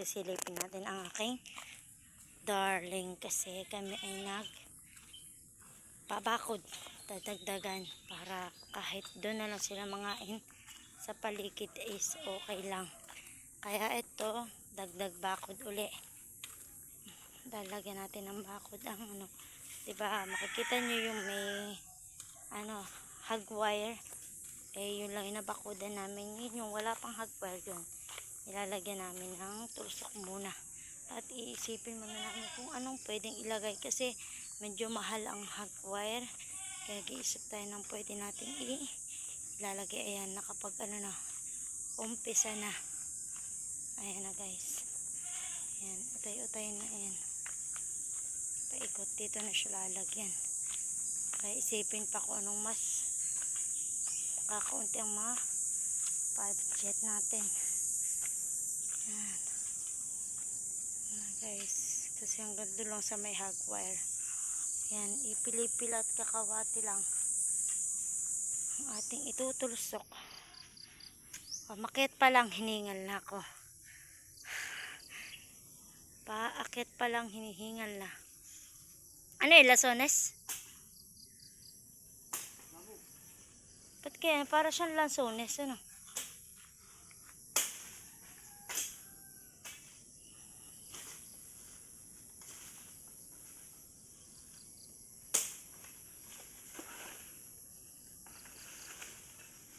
Sisilipin natin ang aking darling kasi kami ay nagpabakod. Dadagdagan para kahit doon na lang sila mangain sa paligid is okay lang. Kaya ito, dagdag bakod uli. Lalagyan natin ng bakod ang diba, makikita nyo yung may hog wire. Yun lang inabakudan namin. Yun yung wala pang hog wire yun. Ilalagyan namin ng tulusok muna. At iisipin muna namin kung anong pwedeng ilagay kasi medyo mahal ang hog wire. Kaya giisip tayo ng pwede natin ilalagay. Ayan, nakapag umpisa na. Ayan na guys. Ayan, utay-utay na ayan. Paikot dito na siya lalagyan. Kaya isipin pa kung anong mas kakaunti ang mga budget natin. Ayan. Guys, kasi hanggang doon lang sa may hog wire. Ayan, ipilipil at kakawati lang ang ating itutulusok. Paakyat pa lang hiningal na ako. Paakyat pa lang hinihingal na. Ano yung lasones? Ba't kaya? Para siyang lansones, ano?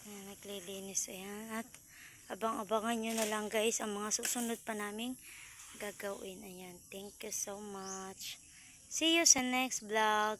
Ayan, naglilinis. Ayan. At abang-abangan nyo na lang guys ang mga susunod pa naming gagawin. Ayan. Thank you so much. See you sa next vlog.